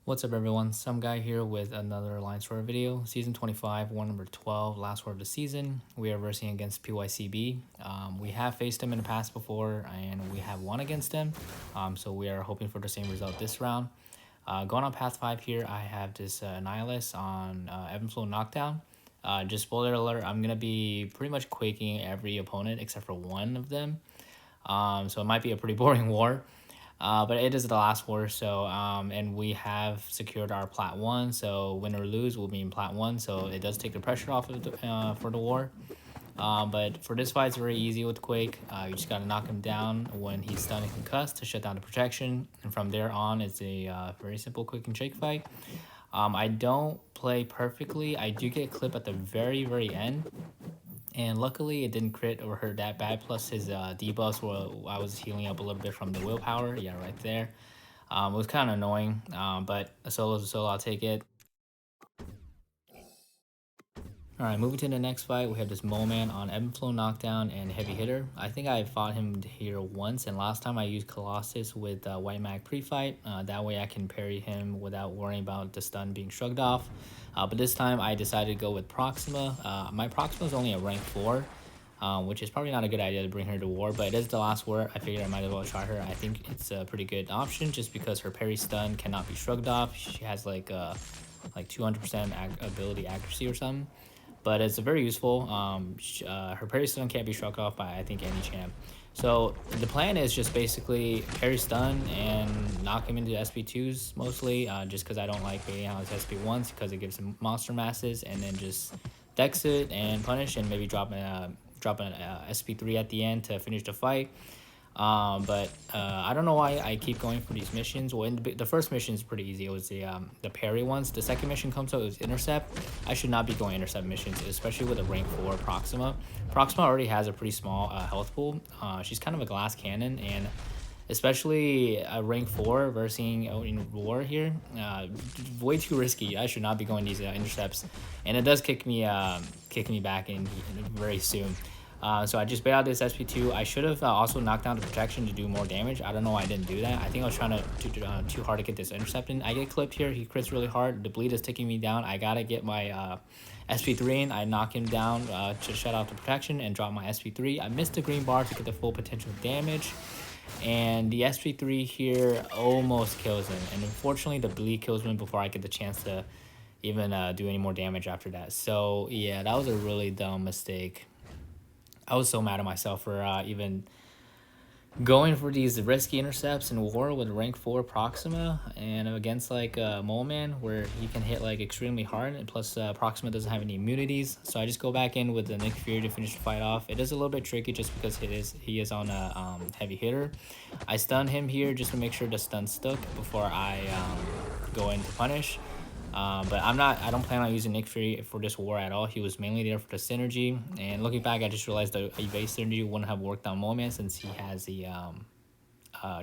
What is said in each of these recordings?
What's up everyone, some guy here with another Alliance War video, Season 25, War number 12, last war of the season. We are versing against Pycb. We have faced him in the past before and we have won against him, so we are hoping for the same result this round. Going on path 5 here, I have this Annihilus on Abom knockdown. Just spoiler alert, I'm going to be pretty much quaking every opponent except for one of them, so it might be a pretty boring war. But it is the last war, so and we have secured our plat 1, so win or lose we'll be in plat 1, so it does take the pressure off of for the war. But for this fight, it's very easy with Quake. You just gotta knock him down when he's stunned and concussed to shut down the protection, and from there on it's a very simple quick and shake fight. I don't play perfectly. I do get clip at the very end, and luckily it didn't crit or hurt that bad, plus his debuffs were, I was healing up a little bit from the willpower, yeah, right there. It was kind of annoying, but a solo is a solo, I'll take it. Alright, moving to the next fight, we have this Mole Man on Ebb and Flow knockdown and heavy hitter. I think I fought him here once, and last time I used Colossus with White Mag pre-fight. That way I can parry him without worrying about the stun being shrugged off. But this time I decided to go with Proxima. My Proxima is only a rank 4, which is probably not a good idea to bring her to war, but it is the last war. I figured I might as well try her. I think it's a pretty good option just because her parry stun cannot be shrugged off. She has like 200% ability accuracy or something, but it's very useful. Her parry stun can't be shrugged off by, I think, any champ. So the plan is just basically parry stun and knock him into SP2s mostly, just because I don't like baiting out his SP1s because it gives him monster masses, and then just dex it and punish and maybe drop an SP3 at the end to finish the fight. But I don't know why I keep going for these missions. Well, in the first mission is pretty easy. It was the parry ones. The second mission comes out, it was intercept. I should not be going intercept missions, especially with a rank 4 Proxima. Proxima already has a pretty small health pool. She's kind of a glass cannon, and especially a rank 4 versus in war here, way too risky. I should not be going these intercepts, and it does kick me back in very soon. So I just bait out this SP2. I should have also knocked down the protection to do more damage. I don't know why I didn't do that. I think I was trying to too hard to get this intercept in. I get clipped here. He crits really hard. The bleed is taking me down. I gotta get my SP3 in. I knock him down to shut out the protection and drop my SP3. I missed the green bar to get the full potential damage, and the SP3 here almost kills him. And unfortunately, the bleed kills him before I get the chance to even do any more damage after that. So yeah, that was a really dumb mistake. I was so mad at myself for even going for these risky intercepts in war with rank 4 Proxima and against like Mole Man, where he can hit like extremely hard, and plus Proxima doesn't have any immunities. So I just go back in with the Nick Fury to finish the fight off. It is a little bit tricky just because he is on a heavy hitter. I stun him here just to make sure the stun stuck before I go in to punish. But I don't plan on using Nick Fury for this war at all. He was mainly there for the synergy. And looking back, I just realized the evade synergy wouldn't have worked on Mole Man since he has the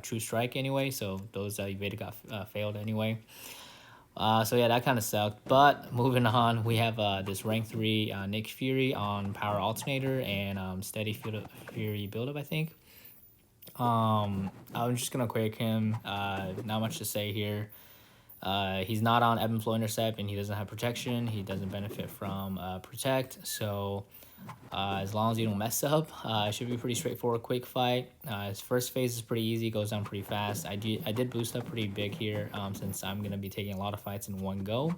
True Strike anyway. So those evaded got failed anyway. So yeah, that kind of sucked. But moving on, we have this rank 3 Nick Fury on Power Alternator and Steady Fury build-up, I think. I'm just going to Quake him. Not much to say here. He's not on Ebb and Flow Intercept, and he doesn't have protection. He doesn't benefit from Protect. So as long as you don't mess up, it should be a pretty straightforward Quake fight. His first phase is pretty easy, goes down pretty fast. I did boost up pretty big here since I'm going to be taking a lot of fights in one go.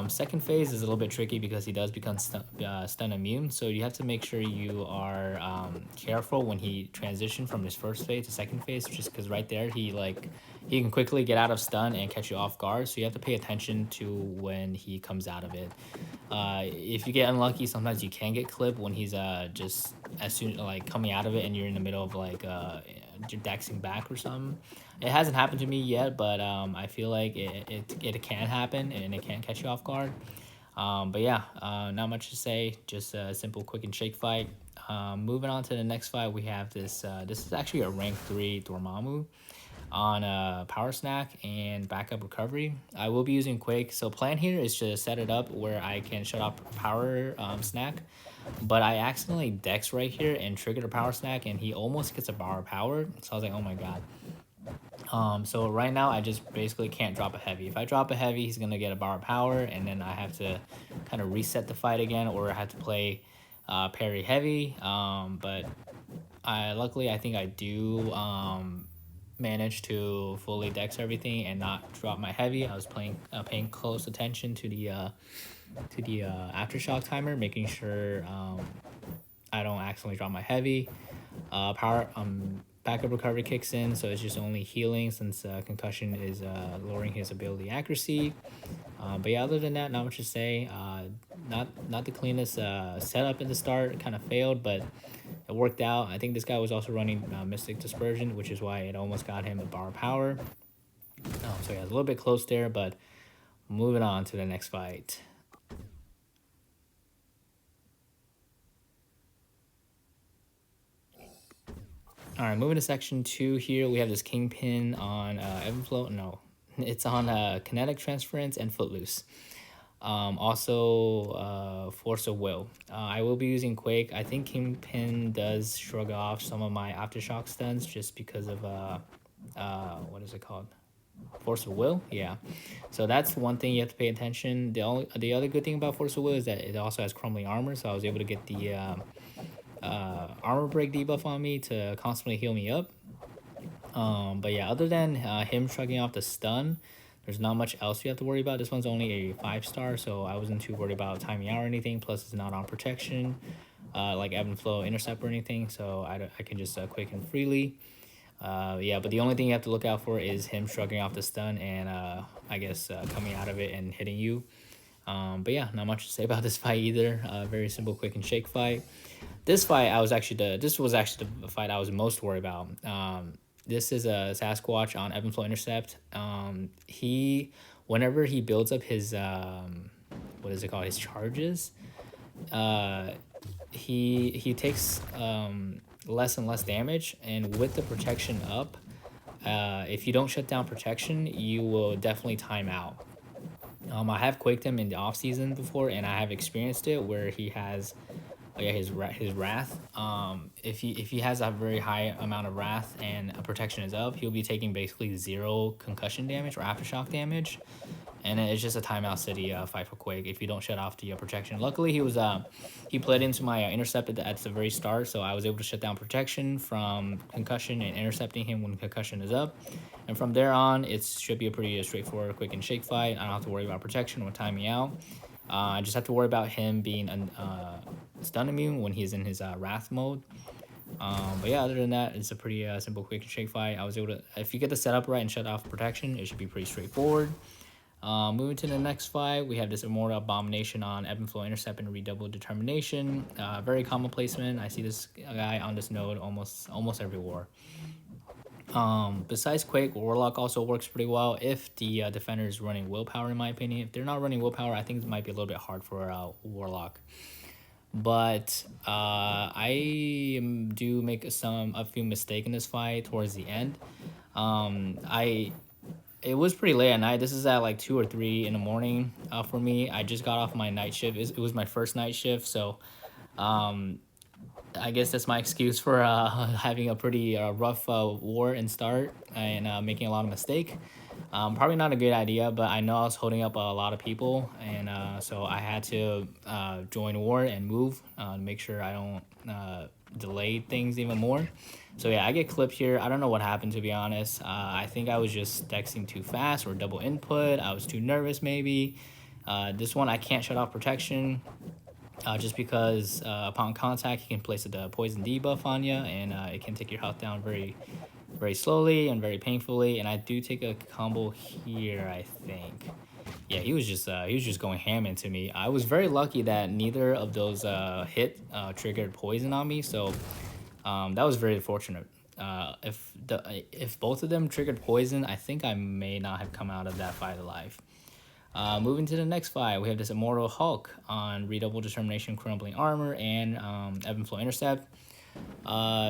Second phase is a little bit tricky because he does become stun immune, so you have to make sure you are careful when he transitions from his first phase to second phase, just because right there he can quickly get out of stun and catch you off guard, so you have to pay attention to when he comes out of it. If you get unlucky, sometimes you can get clipped when he's just as soon like coming out of it and you're in the middle of like you're dexing back or something. It hasn't happened to me yet, but I feel like it can happen and it can catch you off guard. But yeah, not much to say. Just a simple quick and shake fight. Moving on to the next fight, we have this. This is actually a rank 3 Dormammu on Power Snack and Backup Recovery. I will be using Quake. So plan here is to set it up where I can shut off Power Snack. But I accidentally dex right here and triggered a Power Snack, and he almost gets a bar of power. So I was like, oh my god. So right now I just basically can't drop a heavy. If I drop a heavy, he's gonna get a bar of power, and then I have to kind of reset the fight again, or I have to play parry heavy. But luckily I think I do manage to fully dex everything and not drop my heavy. I was paying close attention to the aftershock timer, making sure I don't accidentally drop my heavy. Power backup recovery kicks in, so it's just only healing since concussion is lowering his ability accuracy. But yeah, other than that, not much to say. Not the cleanest setup at the start. It kind of failed, but it worked out. I think this guy was also running Mystic Dispersion, which is why it almost got him a bar of power. So yeah, a little bit close there, but moving on to the next fight. All right, moving to section 2 here, we have this Kingpin on Evenflow. No, it's on Kinetic Transference and Footloose. Also, Force of Will. I will be using Quake. I think Kingpin does shrug off some of my Aftershock stuns just because of, what is it called? Force of Will, yeah. So that's one thing you have to pay attention. The other good thing about Force of Will is that it also has Crumbling Armor, so I was able to get the armor break debuff on me to constantly heal me up. But yeah, other than him shrugging off the stun, there's not much else you have to worry about. This one's only a 5-star, so I wasn't too worried about timing out or anything. Plus, it's not on protection, like ebb and flow intercept or anything, so I can just quick and freely. Yeah, but the only thing you have to look out for is him shrugging off the stun and I guess coming out of it and hitting you. But yeah, not much to say about this fight either. Very simple, quick and shake fight. This fight, this was actually the fight I was most worried about. This is a Sasquatch on ebb and flow intercept. Whenever he builds up his what is it called, his charges, he takes less and less damage, and with the protection up, if you don't shut down protection, you will definitely time out. I have quaked him in the off season before, and I have experienced it where he has his wrath. If he has a very high amount of wrath and a protection is up, he'll be taking basically 0 concussion damage or aftershock damage, and it's just a timeout city fight for Quake if you don't shut off the protection. Luckily, he played into my intercept at the very start, so I was able to shut down protection from concussion and intercepting him when concussion is up. And from there on, it should be a pretty straightforward quick and shake fight. I don't have to worry about protection or timing out. I just have to worry about him being stun immune when he's in his wrath mode. But yeah, other than that, it's a pretty simple quick and shake fight. I was able to, if you get the setup right and shut off protection, it should be pretty straightforward. Moving to the next fight, we have this Immortal Abomination on ebb and flow intercept and redoubled determination. Very common placement. I see this guy on this node almost every war. Besides Quake, Warlock also works pretty well if the defender is running willpower, in my opinion. If they're not running willpower, I think it might be a little bit hard for Warlock. But I do make a few mistakes in this fight towards the end. It was pretty late at night. This is at like 2 or 3 in the morning for me. I just got off my night shift. It was my first night shift, so I guess that's my excuse for having a pretty rough war and start and making a lot of mistake. Probably not a good idea, but I know I was holding up a lot of people, and so I had to join war and move to make sure I don't delay things even more. So yeah, I get clipped here. I don't know what happened, to be honest. I think I was just dexing too fast or double input. I was too nervous maybe. This one I can't shut off protection. Just because upon contact, he can place the poison debuff on you, and it can take your health down very, very slowly and very painfully. And I do take a combo here, I think. Yeah, he was just going ham into me. I was very lucky that neither of those triggered poison on me, so that was very fortunate. If both of them triggered poison, I think I may not have come out of that fight alive. Moving to the next fight, we have this Immortal Hulk on redoubled determination, crumbling armor, and ebb and flow intercept.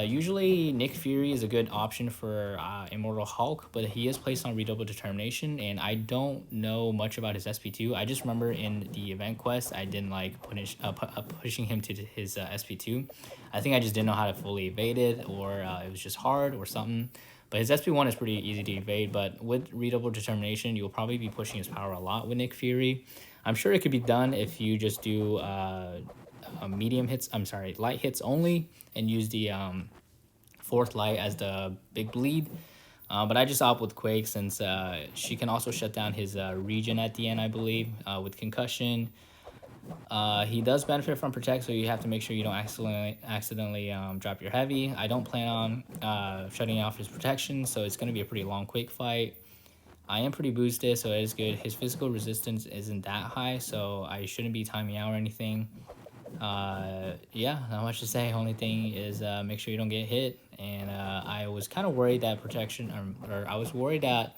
Usually Nick Fury is a good option for Immortal Hulk, but he is placed on redoubled determination, and I don't know much about his SP2. I just remember in the event quest, I didn't like pushing him to his SP2. I think I just didn't know how to fully evade it, or it was just hard or something. But his SP1 is pretty easy to evade, but with Redouble Determination, you'll probably be pushing his power a lot with Nick Fury. I'm sure it could be done if you just do medium hits, light hits only, and use the fourth light as the big bleed. But I just opt with Quake since she can also shut down his regen at the end, I believe, with concussion. He does benefit from protect, so you have to make sure you don't accidentally drop your heavy. I don't plan on shutting off his protection, so it's going to be a pretty long Quake fight. I am pretty boosted, so it is good. His physical resistance isn't that high, so I shouldn't be timing out or anything. Yeah, not much to say. Only thing is make sure you don't get hit. And I was kind of worried that protection, or I was worried that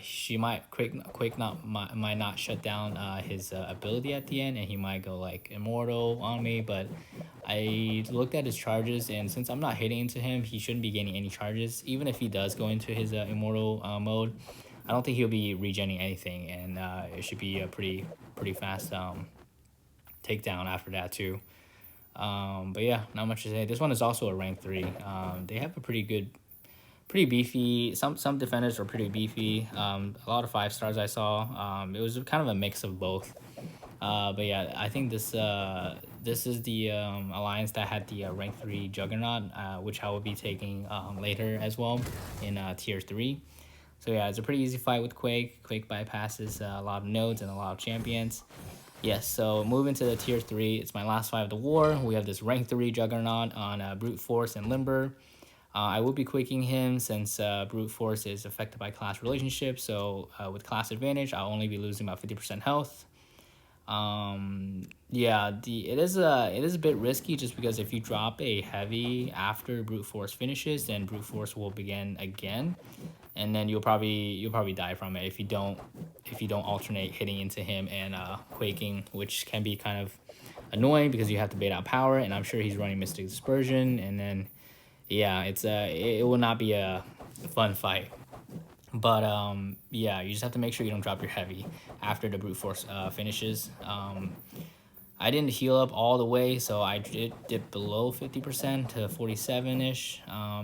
she might Quake might not shut down his ability at the end, and he might go like Immortal on me. But I looked at his charges, and since I'm not hitting into him, he shouldn't be getting any charges. Even if he does go into his Immortal mode, I don't think he'll be regenning anything, and it should be a pretty fast takedown after that too. But yeah, not much to say. This one is also a rank 3. They have a pretty beefy. Some defenders are pretty beefy. A lot of 5 stars I saw. It was kind of a mix of both. But yeah, I think this is the alliance that had the rank 3 Juggernaut, which I will be taking later as well in tier 3. So yeah, it's a pretty easy fight with Quake. Quake bypasses a lot of nodes and a lot of champions. Yes, so moving to the tier 3, it's my last fight of the war. We have this rank 3 Juggernaut on Brute Force and Limber. I will be quaking him since Brute Force is affected by class relationships. So with class advantage, I'll only be losing about 50% health. Yeah, it is a bit risky just because if you drop a heavy after Brute Force finishes, then Brute Force will begin again, and then you'll probably die from it if you don't alternate hitting into him and quaking, which can be kind of annoying because you have to bait out power, and I'm sure he's running Mystic Dispersion, and then yeah, it will not be a fun fight. But yeah, you just have to make sure you don't drop your heavy after the Brute Force finishes. I didn't heal up all the way, so I did dip below 50% to 47-ish.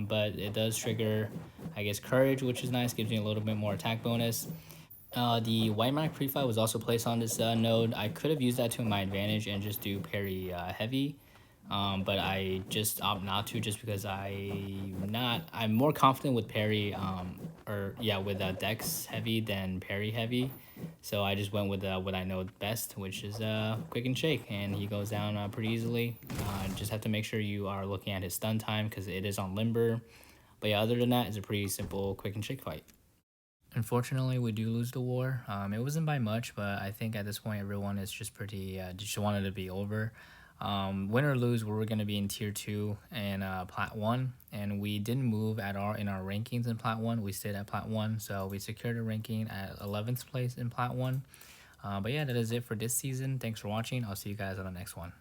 But it does trigger, I guess, Courage, which is nice, gives me a little bit more attack bonus. The White Mac pre-fight was also placed on this node. I could have used that to my advantage and just do parry heavy. But I just opt not to just because I'm more confident with parry with Dex heavy than parry heavy, so I just went with what I know best, which is Quick and Shake, and he goes down pretty easily. Just have to make sure you are looking at his stun time because it is on Limber, but yeah, other than that, it's a pretty simple Quick and Shake fight. Unfortunately, we do lose the war. It wasn't by much, but I think at this point everyone is just pretty just wanted to be over. Win or lose, we're going to be in tier 2 and plat 1, and we didn't move at all in our rankings in plat 1. We stayed at plat 1, so we secured a ranking at 11th place in plat 1. But yeah, that is it for this season. Thanks for watching. I'll see you guys on the next one.